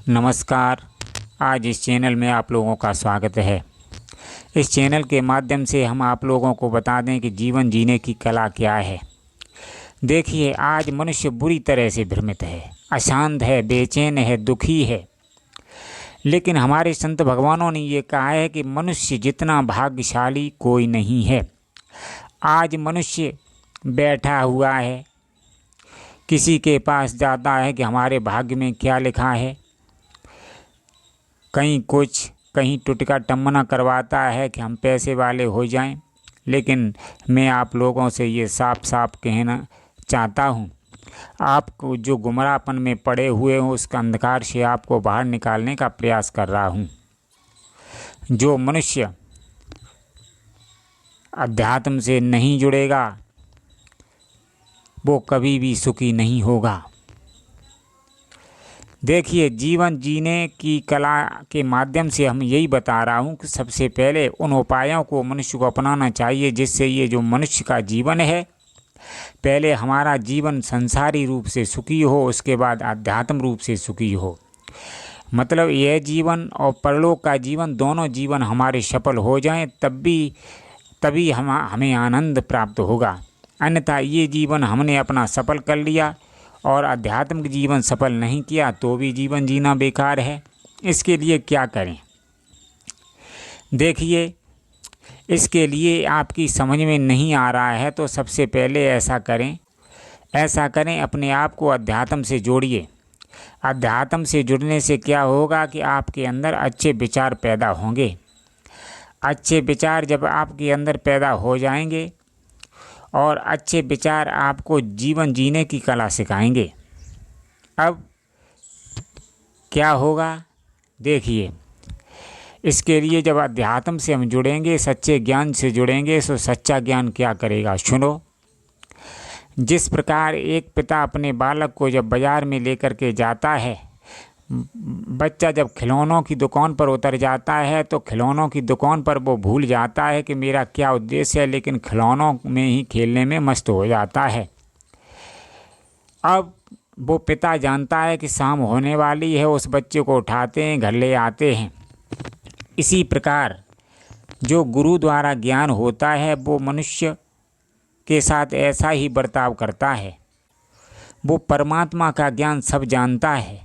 नमस्कार। आज इस चैनल में आप लोगों का स्वागत है। इस चैनल के माध्यम से हम आप लोगों को बता दें कि जीवन जीने की कला क्या है। देखिए, आज मनुष्य बुरी तरह से भ्रमित है, अशांत है, बेचैन है, दुखी है। लेकिन हमारे संत भगवानों ने ये कहा है कि मनुष्य जितना भाग्यशाली कोई नहीं है। आज मनुष्य बैठा हुआ है, किसी के पास जाता है कि हमारे भाग्य में क्या लिखा है, कहीं कुछ, कहीं टुटका टम्मना करवाता है कि हम पैसे वाले हो जाएं। लेकिन मैं आप लोगों से ये साफ साफ कहना चाहता हूँ, आपको जो गुमराहपन में पड़े हुए हो उस अंधकार से आपको बाहर निकालने का प्रयास कर रहा हूँ। जो मनुष्य अध्यात्म से नहीं जुड़ेगा वो कभी भी सुखी नहीं होगा। देखिए, जीवन जीने की कला के माध्यम से हम यही बता रहा हूँ कि सबसे पहले उन उपायों को मनुष्य को अपनाना चाहिए जिससे ये जो मनुष्य का जीवन है, पहले हमारा जीवन संसारी रूप से सुखी हो, उसके बाद आध्यात्म रूप से सुखी हो। मतलब यह जीवन और परलोक का जीवन, दोनों जीवन हमारे सफल हो जाएं, तभी हमें आनंद प्राप्त होगा। अन्यथा ये जीवन हमने अपना सफल कर लिया और आध्यात्मिक जीवन सफल नहीं किया तो भी जीवन जीना बेकार है। इसके लिए क्या करें? देखिए, इसके लिए आपकी समझ में नहीं आ रहा है तो सबसे पहले ऐसा करें, अपने आप को अध्यात्म से जोड़िए। अध्यात्म से जुड़ने से क्या होगा कि आपके अंदर अच्छे विचार पैदा होंगे। अच्छे विचार जब आपके अंदर पैदा हो जाएंगे और अच्छे विचार आपको जीवन जीने की कला सिखाएंगे। अब क्या होगा? देखिए, इसके लिए जब अध्यात्म से हम जुड़ेंगे, सच्चे ज्ञान से जुड़ेंगे, तो सच्चा ज्ञान क्या करेगा सुनो। जिस प्रकार एक पिता अपने बालक को जब बाज़ार में लेकर के जाता है, बच्चा जब खिलौनों की दुकान पर उतर जाता है तो खिलौनों की दुकान पर वो भूल जाता है कि मेरा क्या उद्देश्य है, लेकिन खिलौनों में ही खेलने में मस्त हो जाता है। अब वो पिता जानता है कि शाम होने वाली है, उस बच्चे को उठाते हैं, घर ले आते हैं। इसी प्रकार जो गुरु द्वारा ज्ञान होता है वो मनुष्य के साथ ऐसा ही बर्ताव करता है। वो परमात्मा का ज्ञान सब जानता है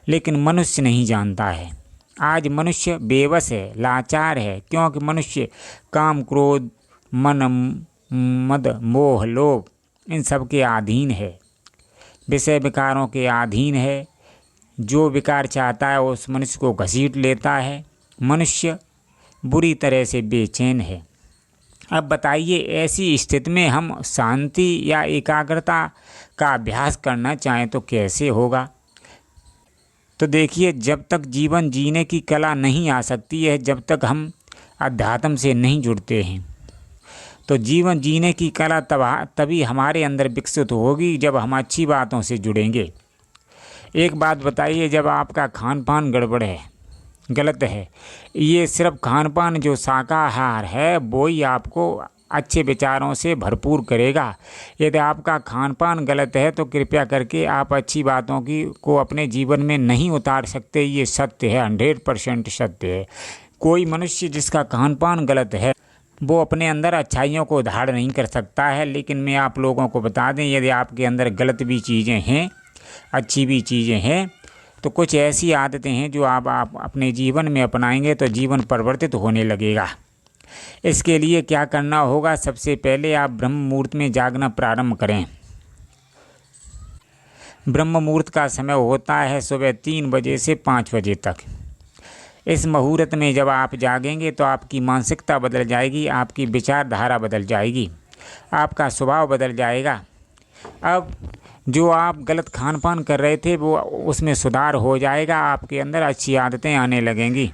लेकिन मनुष्य नहीं जानता है। आज मनुष्य बेबस है, लाचार है, क्योंकि मनुष्य काम, क्रोध, मन, मद, मोह, लोभ इन सब के अधीन है, विषय विकारों के अधीन है। जो विकार चाहता है उस मनुष्य को घसीट लेता है। मनुष्य बुरी तरह से बेचैन है। अब बताइए, ऐसी स्थिति में हम शांति या एकाग्रता का अभ्यास करना चाहें तो कैसे होगा? तो देखिए, जब तक जीवन जीने की कला नहीं आ सकती है, जब तक हम अध्यात्म से नहीं जुड़ते हैं, तो जीवन जीने की कला तभी हमारे अंदर विकसित होगी जब हम अच्छी बातों से जुड़ेंगे। एक बात बताइए, जब आपका खान पान गड़बड़ है, गलत है, ये सिर्फ खान पान जो शाकाहार है वो ही आपको अच्छे विचारों से भरपूर करेगा। यदि आपका खान पान गलत है तो कृपया करके आप अच्छी बातों को अपने जीवन में नहीं उतार सकते। ये सत्य है, 100% सत्य है। कोई मनुष्य जिसका खान पान गलत है वो अपने अंदर अच्छाइयों को धारण नहीं कर सकता है। लेकिन मैं आप लोगों को बता दें, यदि आपके अंदर गलत भी चीज़ें हैं, अच्छी भी चीज़ें हैं, तो कुछ ऐसी आदतें हैं जो आप अपने जीवन में अपनाएंगे तो जीवन परिवर्तित होने लगेगा। इसके लिए क्या करना होगा? सबसे पहले आप ब्रह्म मुहूर्त में जागना प्रारंभ करें। ब्रह्म मुहूर्त का समय होता है सुबह 3 बजे से 5 बजे तक। इस मुहूर्त में जब आप जागेंगे तो आपकी मानसिकता बदल जाएगी, आपकी विचारधारा बदल जाएगी, आपका स्वभाव बदल जाएगा। अब जो आप गलत खान पान कर रहे थे वो उसमें सुधार हो जाएगा, आपके अंदर अच्छी आदतें आने लगेंगी।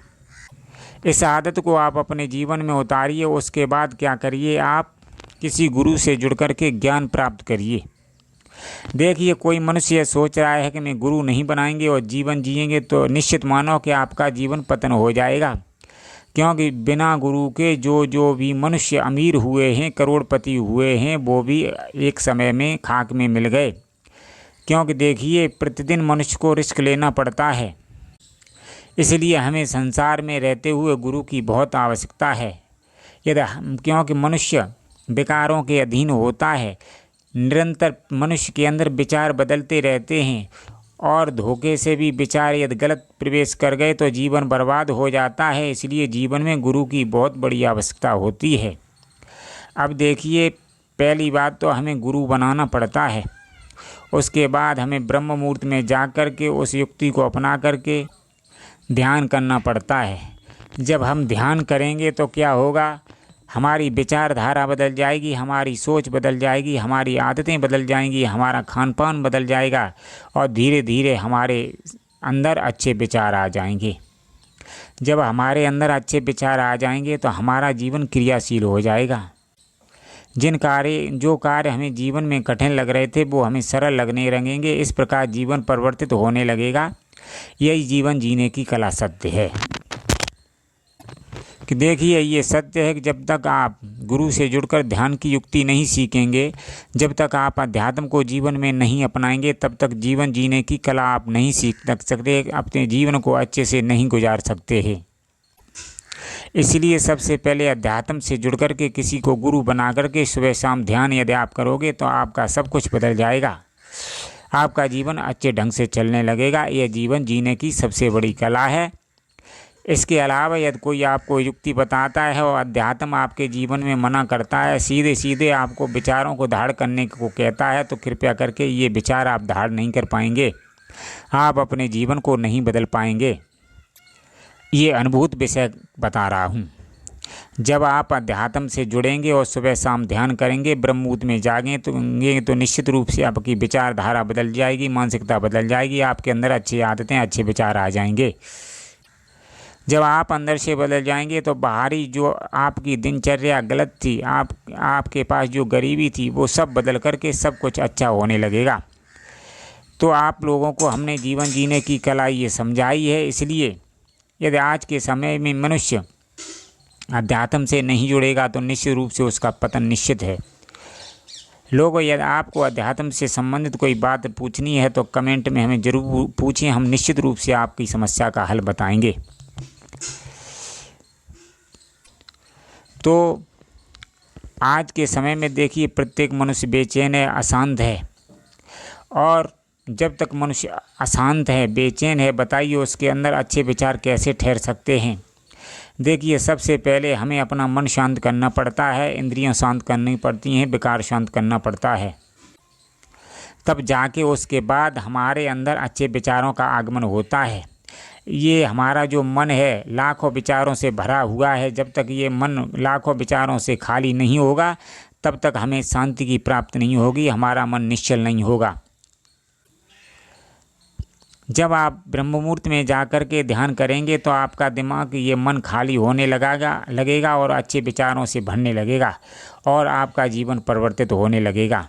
इस आदत को आप अपने जीवन में उतारिए। उसके बाद क्या करिए? आप किसी गुरु से जुड़ कर के ज्ञान प्राप्त करिए। देखिए, कोई मनुष्य सोच रहा है कि मैं गुरु नहीं बनाएंगे और जीवन जिएंगे, तो निश्चित मानो कि आपका जीवन पतन हो जाएगा। क्योंकि बिना गुरु के जो भी मनुष्य अमीर हुए हैं, करोड़पति हुए हैं, वो भी एक समय में खाक में मिल गए। क्योंकि देखिए, प्रतिदिन मनुष्य को रिस्क लेना पड़ता है। इसलिए हमें संसार में रहते हुए गुरु की बहुत आवश्यकता है। क्योंकि मनुष्य विकारों के अधीन होता है, निरंतर मनुष्य के अंदर विचार बदलते रहते हैं और धोखे से भी विचार यदि गलत प्रवेश कर गए तो जीवन बर्बाद हो जाता है। इसलिए जीवन में गुरु की बहुत बड़ी आवश्यकता होती है। अब देखिए, पहली बात तो हमें गुरु बनाना पड़ता है। उसके बाद हमें ब्रह्म मुहूर्त में जा कर के उस युक्ति को अपना करके ध्यान करना पड़ता है। जब हम ध्यान करेंगे तो क्या होगा, हमारी विचारधारा बदल जाएगी, हमारी सोच बदल जाएगी, हमारी आदतें बदल जाएंगी, हमारा खान पान बदल जाएगा और धीरे धीरे हमारे अंदर अच्छे विचार आ जाएंगे। जब हमारे अंदर अच्छे विचार आ जाएंगे तो हमारा जीवन क्रियाशील हो जाएगा। जो कार्य हमें जीवन में कठिन लग रहे थे वो हमें सरल लगने लगेंगे। इस प्रकार जीवन परिवर्तित होने लगेगा। यही जीवन जीने की कला सत्य है कि देखिए, ये सत्य है कि जब तक आप गुरु से जुड़कर ध्यान की युक्ति नहीं सीखेंगे, जब तक आप अध्यात्म को जीवन में नहीं अपनाएंगे, तब तक जीवन जीने की कला आप नहीं सीख सकते, अपने जीवन को अच्छे से नहीं गुजार सकते हैं। इसलिए सबसे पहले अध्यात्म से जुड़ कर के किसी को गुरु बना करके सुबह शाम ध्यान यदि आप करोगे तो आपका सब कुछ बदल जाएगा। आपका जीवन अच्छे ढंग से चलने लगेगा। यह जीवन जीने की सबसे बड़ी कला है। इसके अलावा यदि कोई आपको युक्ति बताता है और अध्यात्म आपके जीवन में मना करता है, सीधे सीधे आपको विचारों को धारण करने को कहता है, तो कृपया करके ये विचार आप धारण नहीं कर पाएंगे, आप अपने जीवन को नहीं बदल पाएंगे। ये अनुभूत विषय बता रहा हूँ। जब आप अध्यात्म से जुड़ेंगे और सुबह शाम ध्यान करेंगे, ब्रह्म मुहूर्त में जागेंगे तो निश्चित रूप से आपकी विचारधारा बदल जाएगी, मानसिकता बदल जाएगी, आपके अंदर अच्छी आदतें, अच्छे विचार आ जाएंगे। जब आप अंदर से बदल जाएंगे तो बाहरी जो आपकी दिनचर्या गलत थी, आपके पास जो गरीबी थी, वो सब बदल करके सब कुछ अच्छा होने लगेगा। तो आप लोगों को हमने जीवन जीने की कला ये समझाई है। इसलिए यदि आज के समय में मनुष्य अध्यात्म से नहीं जुड़ेगा तो निश्चित रूप से उसका पतन निश्चित है। लोगों, यदि आपको अध्यात्म से संबंधित कोई बात पूछनी है तो कमेंट में हमें ज़रूर पूछें, हम निश्चित रूप से आपकी समस्या का हल बताएंगे। तो आज के समय में देखिए, प्रत्येक मनुष्य बेचैन है, अशांत है, और जब तक मनुष्य अशांत है, बेचैन है, बताइए उसके अंदर अच्छे विचार कैसे ठहर सकते हैं। देखिए, सबसे पहले हमें अपना मन शांत करना पड़ता है, इंद्रियां शांत करनी पड़ती हैं, विकार शांत करना पड़ता है, तब जाके उसके बाद हमारे अंदर अच्छे विचारों का आगमन होता है। ये हमारा जो मन है लाखों विचारों से भरा हुआ है। जब तक ये मन लाखों विचारों से खाली नहीं होगा तब तक हमें शांति की प्राप्ति नहीं होगी, हमारा मन निश्चल नहीं होगा। जब आप ब्रह्म मुहूर्त में जाकर के ध्यान करेंगे तो आपका दिमाग, ये मन खाली होने लगेगा और अच्छे विचारों से भरने लगेगा और आपका जीवन परिवर्तित होने लगेगा।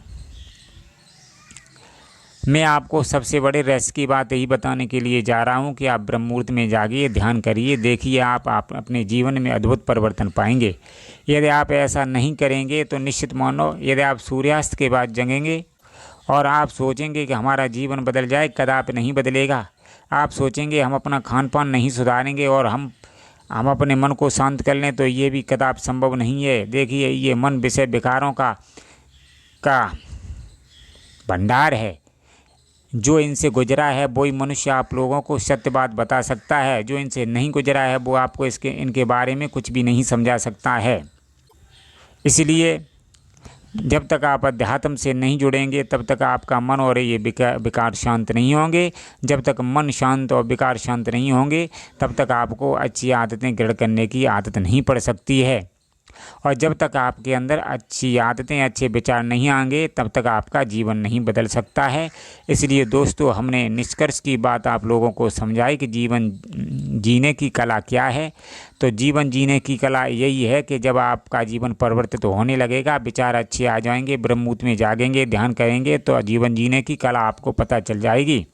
मैं आपको सबसे बड़े रहस्य की बात यही बताने के लिए जा रहा हूँ कि आप ब्रह्म मुहूर्त में जागिए, ध्यान करिए, देखिए आप अपने जीवन में अद्भुत परिवर्तन पाएंगे। यदि आप ऐसा नहीं करेंगे तो निश्चित मानो, यदि आप सूर्यास्त के बाद जगेंगे और आप सोचेंगे कि हमारा जीवन बदल जाए, कदापि नहीं बदलेगा। आप सोचेंगे हम अपना खान पान नहीं सुधारेंगे और हम अपने मन को शांत कर लें, तो ये भी कदापि संभव नहीं है। देखिए, ये मन विषय विकारों का भंडार है। जो इनसे गुजरा है वही मनुष्य आप लोगों को सत्य बात बता सकता है। जो इनसे नहीं गुजरा है वो आपको इनके बारे में कुछ भी नहीं समझा सकता है। इसलिए जब तक आप अध्यात्म से नहीं जुड़ेंगे तब तक आपका मन और ये विकार शांत नहीं होंगे। जब तक मन शांत और विकार शांत नहीं होंगे तब तक आपको अच्छी आदतें ग्रहण करने की आदत नहीं पड़ सकती है। और जब तक आपके अंदर अच्छी आदतें, अच्छे विचार नहीं आएंगे तब तक आपका जीवन नहीं बदल सकता है। इसलिए दोस्तों, हमने निष्कर्ष की बात आप लोगों को समझाई कि जीवन जीने की कला क्या है। तो जीवन जीने की कला यही है कि जब आपका जीवन परिवर्तित होने लगेगा, विचार अच्छे आ जाएंगे, ब्रह्म मुहूर्त में जागेंगे, ध्यान करेंगे, तो जीवन जीने की कला आपको पता चल जाएगी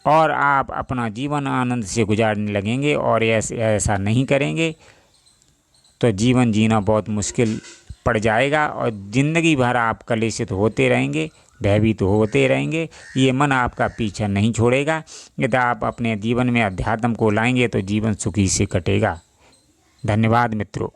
और आप अपना जीवन आनंद से गुजारने लगेंगे। और ऐसा नहीं करेंगे तो जीवन जीना बहुत मुश्किल पड़ जाएगा और ज़िंदगी भर आप कलेशित होते रहेंगे, भयभीत होते रहेंगे। ये मन आपका पीछा नहीं छोड़ेगा। यदि आप अपने जीवन में अध्यात्म को लाएंगे तो जीवन सुखी से कटेगा। धन्यवाद मित्रों।